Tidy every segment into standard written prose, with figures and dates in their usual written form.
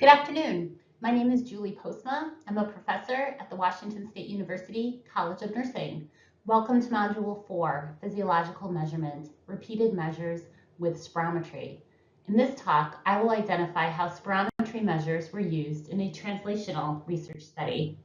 Good afternoon. My name is Julie Postma. I'm a professor at the Washington State University College of Nursing. Welcome to Module 4, Physiological Measurement, Repeated Measures with Spirometry. In this talk, I will identify how spirometry measures were used in a translational research study.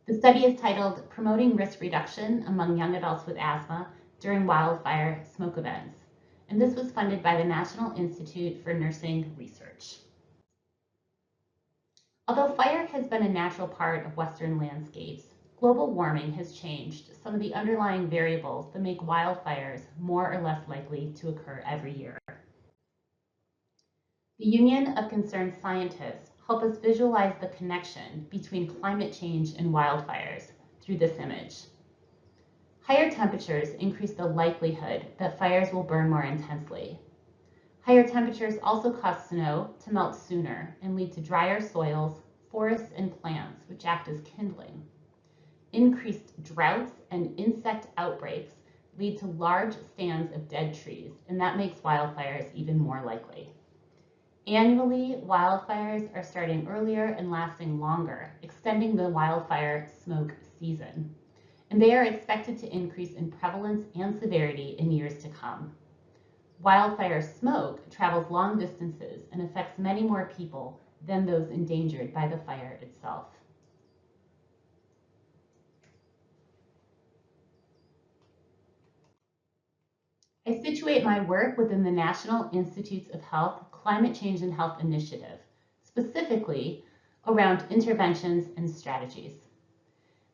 The study is titled Promoting Risk Reduction Among Young Adults with Asthma During Wildfire Smoke Events, and this was funded by the National Institute for Nursing Research. Although fire has been a natural part of Western landscapes, global warming has changed some of the underlying variables that make wildfires more or less likely to occur every year. The Union of Concerned Scientists help us visualize the connection between climate change and wildfires through this image. Higher temperatures increase the likelihood that fires will burn more intensely. Higher temperatures also cause snow to melt sooner and lead to drier soils, forests, and plants, which act as kindling. Increased droughts and insect outbreaks lead to large stands of dead trees, and that makes wildfires even more likely. Annually, wildfires are starting earlier and lasting longer, extending the wildfire smoke season. And they are expected to increase in prevalence and severity in years to come. Wildfire smoke travels long distances and affects many more people than those endangered by the fire itself. I situate my work within the National Institutes of Health Climate Change and Health Initiative, specifically around interventions and strategies.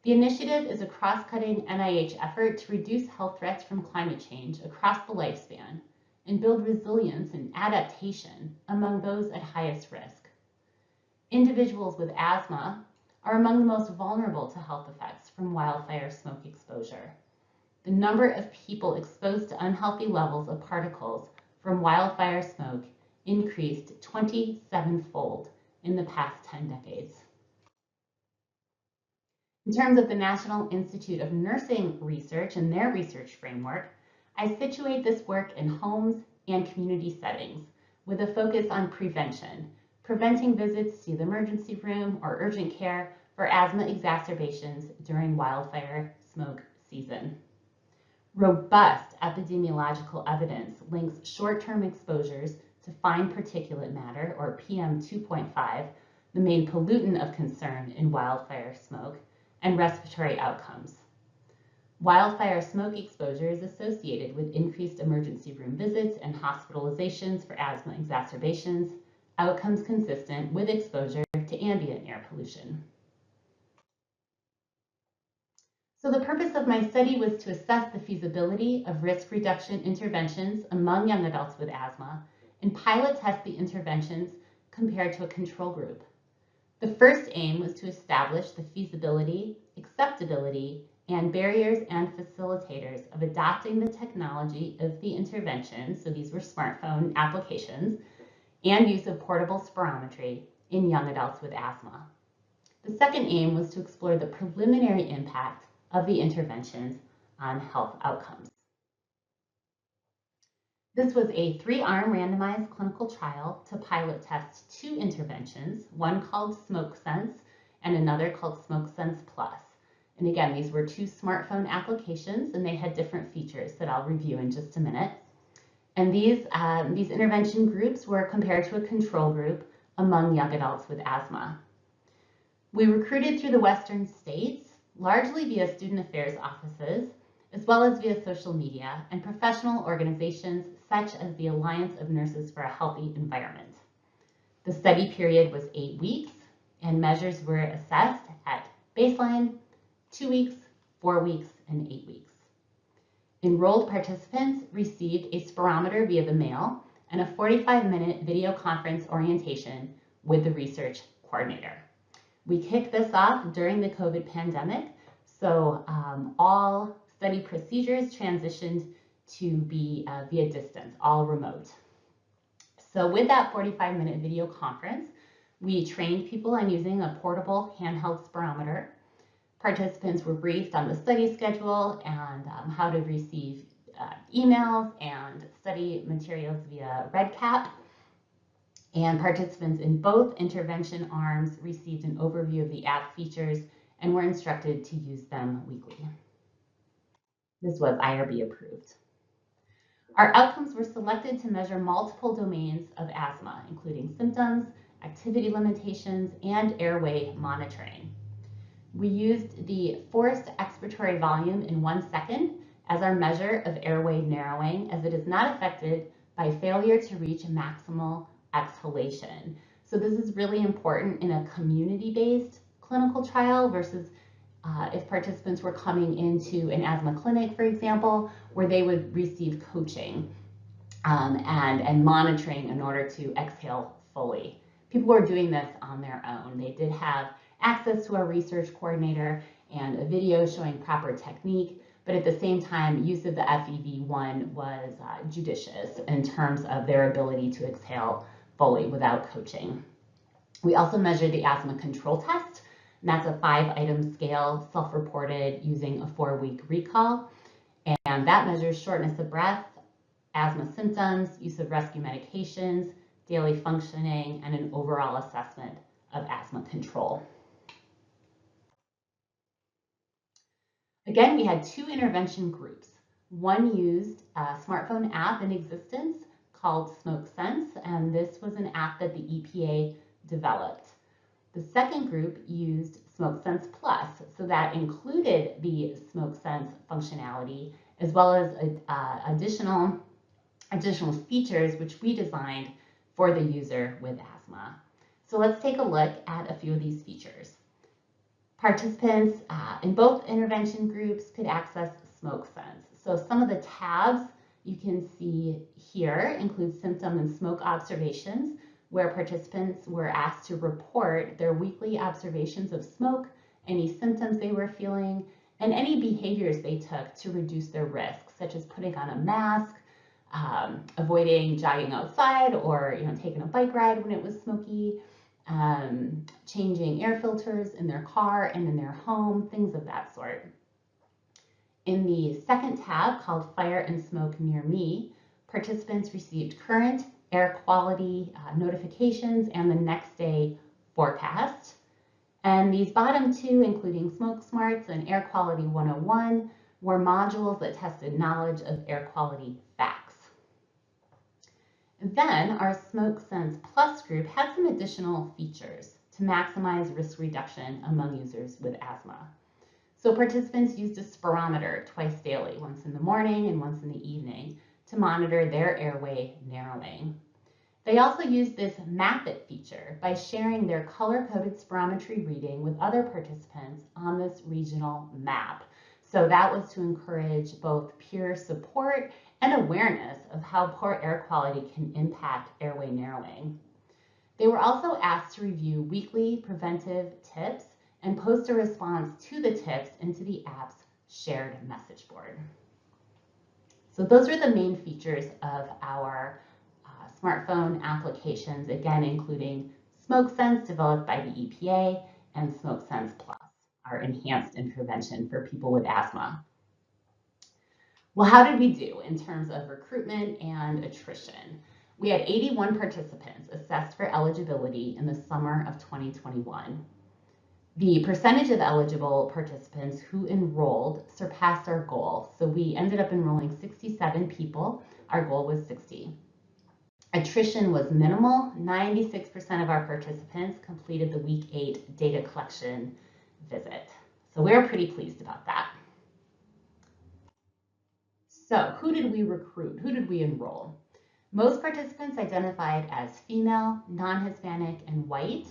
The initiative is a cross-cutting NIH effort to reduce health threats from climate change across the lifespan and build resilience and adaptation among those at highest risk. Individuals with asthma are among the most vulnerable to health effects from wildfire smoke exposure. The number of people exposed to unhealthy levels of particles from wildfire smoke increased 27-fold in the past 10 decades. In terms of the National Institute of Nursing Research and their research framework, I situate this work in homes and community settings with a focus on prevention, preventing visits to the emergency room or urgent care for asthma exacerbations during wildfire smoke season. Robust epidemiological evidence links short-term exposures to fine particulate matter, or PM2.5, the main pollutant of concern in wildfire smoke, and respiratory outcomes. Wildfire smoke exposure is associated with increased emergency room visits and hospitalizations for asthma exacerbations, outcomes consistent with exposure to ambient air pollution. So the purpose of my study was to assess the feasibility of risk reduction interventions among young adults with asthma and pilot test the interventions compared to a control group. The first aim was to establish the feasibility, acceptability, and barriers and facilitators of adopting the technology of the intervention, so these were smartphone applications, and use of portable spirometry in young adults with asthma. The second aim was to explore the preliminary impact of the interventions on health outcomes. This was a 3-arm randomized clinical trial to pilot test 2 interventions, one called SmokeSense and another called SmokeSense Plus. And again, these were 2 smartphone applications, and they had different features that I'll review in just a minute. And these intervention groups were compared to a control group among young adults with asthma. We recruited through the Western states, largely via student affairs offices, as well as via social media and professional organizations such as the Alliance of Nurses for a Healthy Environment. The study period was 8 weeks, and measures were assessed at baseline, 2 weeks, 4 weeks, and 8 weeks. Enrolled participants received a spirometer via the mail and a 45-minute video conference orientation with the research coordinator. We kicked this off during the COVID pandemic, so all study procedures transitioned to be via distance, all remote. So with that 45-minute video conference, we trained people on using a portable handheld spirometer. Participants were briefed on the study schedule and how to receive emails and study materials via RedCap. And participants in both intervention arms received an overview of the app features and were instructed to use them weekly. This was IRB approved. Our outcomes were selected to measure multiple domains of asthma, including symptoms, activity limitations, and airway monitoring. We used the forced expiratory volume in 1 second as our measure of airway narrowing, as it is not affected by failure to reach maximal exhalation. So this is really important in a community-based clinical trial versus if participants were coming into an asthma clinic, for example, where they would receive coaching and monitoring in order to exhale fully. People were doing this on their own. They did have access to a research coordinator and a video showing proper technique, but at the same time, use of the FEV1 was judicious in terms of their ability to exhale fully without coaching. We also measured the asthma control test, and that's a 5-item scale self-reported using a 4-week recall. And that measures shortness of breath, asthma symptoms, use of rescue medications, daily functioning, and an overall assessment of asthma control. Again, we had 2 intervention groups. One used a smartphone app in existence called SmokeSense, and this was an app that the EPA developed. The second group used SmokeSense Plus, so that included the SmokeSense functionality as well as additional features which we designed for the user with asthma. So let's take a look at a few of these features. Participants in both intervention groups could access SmokeSense. So some of the tabs you can see here include symptom and smoke observations, where participants were asked to report their weekly observations of smoke, any symptoms they were feeling, and any behaviors they took to reduce their risk, such as putting on a mask, avoiding jogging outside, or taking a bike ride when it was smoky, changing air filters in their car and in their home, things of that sort. In the second tab, called Fire and Smoke Near Me, participants received current air quality notifications and the next day forecast. And these bottom 2, including Smoke Smarts and Air Quality 101, were modules that tested knowledge of air quality facts. Then our SmokeSense Plus group had some additional features to maximize risk reduction among users with asthma. So participants used a spirometer twice daily, once in the morning and once in the evening, to monitor their airway narrowing. They also used this Map It feature by sharing their color-coded spirometry reading with other participants on this regional map. So that was to encourage both peer support and awareness of how poor air quality can impact airway narrowing. They were also asked to review weekly preventive tips and post a response to the tips into the app's shared message board. So those are the main features of our smartphone applications, again, including SmokeSense, developed by the EPA, and SmokeSense Plus, our enhanced intervention for people with asthma. Well, how did we do in terms of recruitment and attrition? We had 81 participants assessed for eligibility in the summer of 2021. The percentage of eligible participants who enrolled surpassed our goal. So we ended up enrolling 67 people. Our goal was 60. Attrition was minimal. 96% of our participants completed the week 8 data collection visit. So we were pretty pleased about that. So who did we recruit? Who did we enroll? Most participants identified as female, non-Hispanic, and white.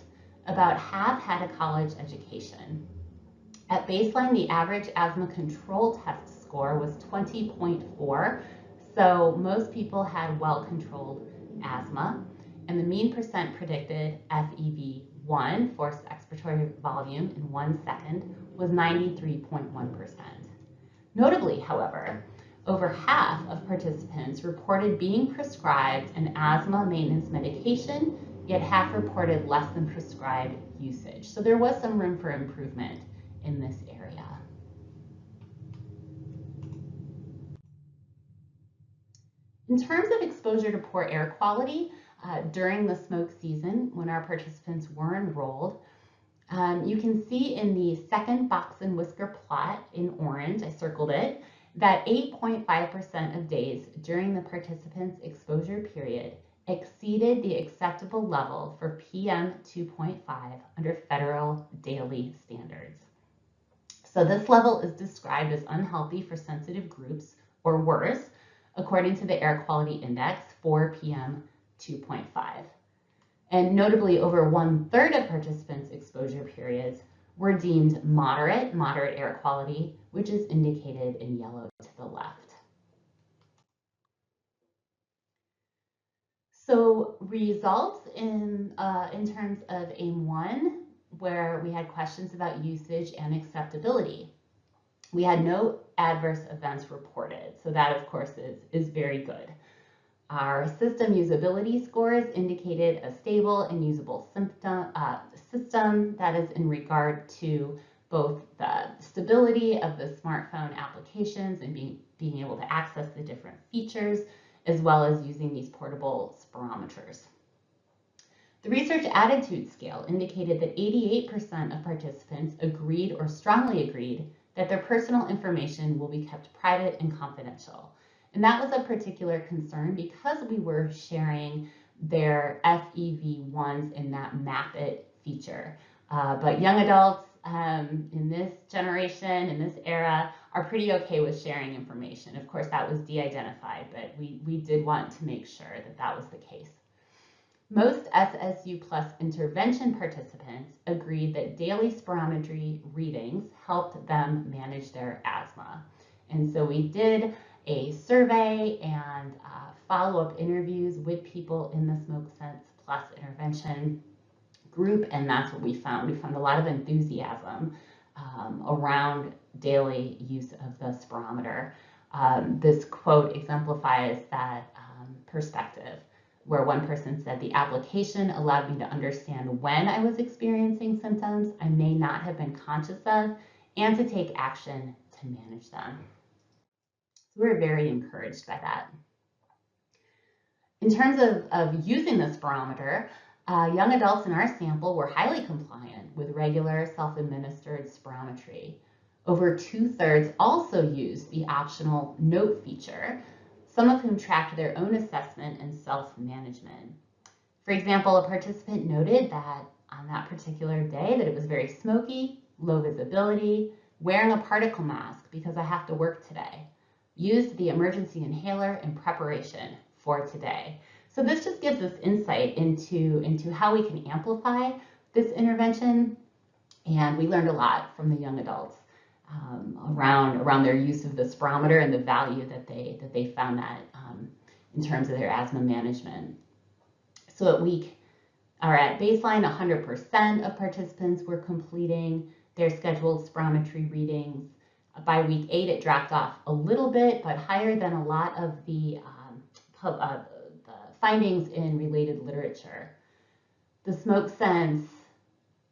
About half had a college education. At baseline, the average asthma control test score was 20.4, so most people had well-controlled asthma, and the mean percent predicted FEV1, forced expiratory volume, in 1 second was 93.1%. Notably, however, over half of participants reported being prescribed an asthma maintenance medication, yet half reported less than prescribed usage. So there was some room for improvement in this area. In terms of exposure to poor air quality, during the smoke season when our participants were enrolled. You can see in the second box and whisker plot in orange, I circled it, that 8.5% of days during the participants' exposure period exceeded the acceptable level for PM 2.5 under federal daily standards. So this level is described as unhealthy for sensitive groups or worse, according to the Air Quality Index for PM 2.5. And notably, over 1/3 of participants' exposure periods were deemed moderate air quality, which is indicated in yellow to the left. So results in terms of AIM-1, where we had questions about usage and acceptability. We had no adverse events reported, so that of course is very good. Our system usability scores indicated a stable and usable system that is in regard to both the stability of the smartphone applications and being able to access the different features, as well as using these portable spirometers. The research attitude scale indicated that 88% of participants agreed or strongly agreed that their personal information will be kept private and confidential. And that was a particular concern because we were sharing their FEV1s in that Map It feature. But young adults in this generation, in this era, are pretty okay with sharing information. Of course, that was de-identified, but we did want to make sure that that was the case. Most SSU Plus intervention participants agreed that daily spirometry readings helped them manage their asthma. And so we did a survey and follow-up interviews with people in the SmokeSense Plus intervention group, and that's what we found. We found a lot of enthusiasm around daily use of the spirometer. This quote exemplifies that perspective, where one person said, "The application allowed me to understand when I was experiencing symptoms I may not have been conscious of and to take action to manage them." So we're very encouraged by that. In terms of using the spirometer, young adults in our sample were highly compliant with regular self-administered spirometry. Over 2/3 also used the optional note feature, some of whom tracked their own assessment and self-management. For example, a participant noted that on that particular day that it was very smoky, low visibility, wearing a particle mask because I have to work today, used the emergency inhaler in preparation for today. So this just gives us insight into how we can amplify this intervention, and we learned a lot from the young adults around their use of the spirometer and the value that they found that in terms of their asthma management. So at baseline, 100% of participants were completing their scheduled spirometry readings. By week 8, it dropped off a little bit, but higher than a lot of the findings in related literature. The SmokeSense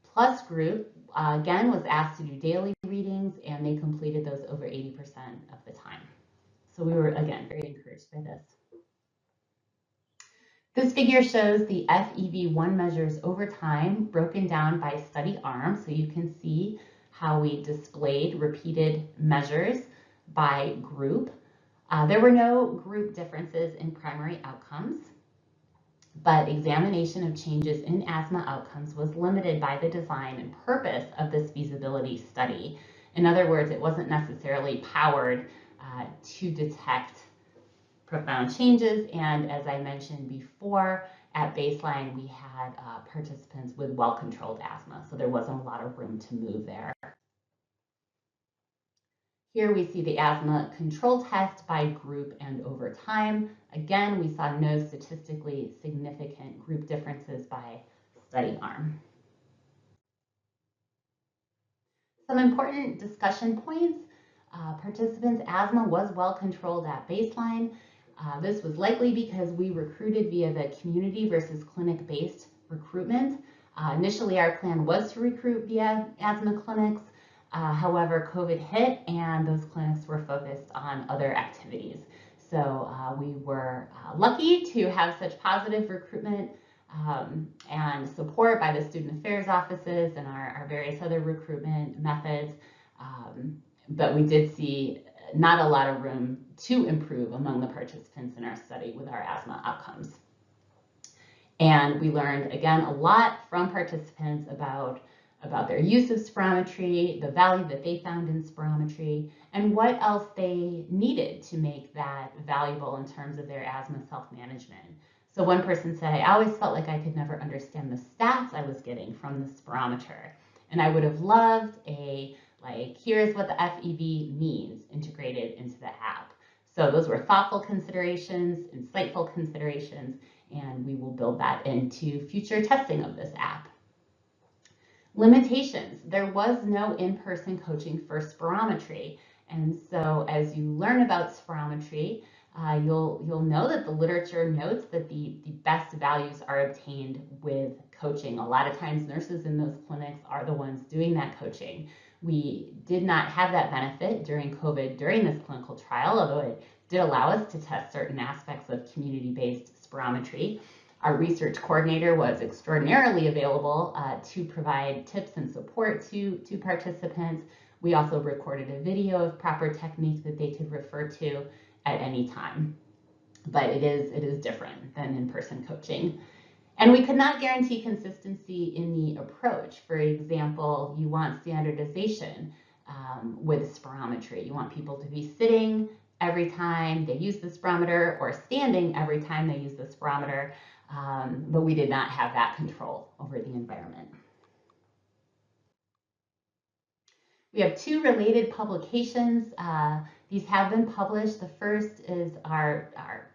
Plus group, again, was asked to do daily readings, and they completed those over 80% of the time. So we were, again, very encouraged by this. This figure shows the FEV1 measures over time broken down by study arm, so you can see how we displayed repeated measures by group. There were no group differences in primary outcomes, but examination of changes in asthma outcomes was limited by the design and purpose of this feasibility study. In other words, it wasn't necessarily powered to detect profound changes, and as I mentioned before, at baseline we had participants with well-controlled asthma, so there wasn't a lot of room to move there. Here we see the asthma control test by group and over time. Again, we saw no statistically significant group differences by study arm. Some important discussion points. Participants' asthma was well controlled at baseline. This was likely because we recruited via the community versus clinic-based recruitment. Initially, our plan was to recruit via asthma clinics. However, COVID hit and those clinics were focused on other activities. So we were lucky to have such positive recruitment and support by the student affairs offices and our various other recruitment methods. But we did see not a lot of room to improve among the participants in our study with our asthma outcomes. And we learned, again, a lot from participants about their use of spirometry, the value that they found in spirometry, and what else they needed to make that valuable in terms of their asthma self-management. So one person said, I always felt like I could never understand the stats I was getting from the spirometer. And I would have loved a, like, here's what the FEV means integrated into the app. So those were thoughtful considerations, insightful considerations, and we will build that into future testing of this app. Limitations. There was no in-person coaching for spirometry. And so as you learn about spirometry, you'll know that the literature notes that the best values are obtained with coaching. A lot of times nurses in those clinics are the ones doing that coaching. We did not have that benefit during COVID during this clinical trial, although it did allow us to test certain aspects of community-based spirometry. Our research coordinator was extraordinarily available to provide tips and support to participants. We also recorded a video of proper technique that they could refer to at any time. But it is different than in-person coaching. And we could not guarantee consistency in the approach. For example, you want standardization with spirometry. You want people to be sitting every time they use the spirometer or standing every time they use the spirometer, but we did not have that control over the environment. We have two related publications. These have been published. The first is our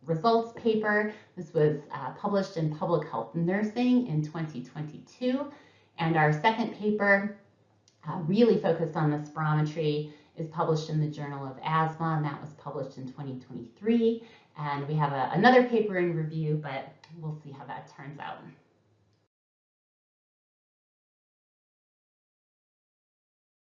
results paper. This was published in Public Health Nursing in 2022. And our second paper, really focused on the spirometry, is published in the Journal of Asthma, and that was published in 2023. And we have another paper in review, but we'll see how that turns out.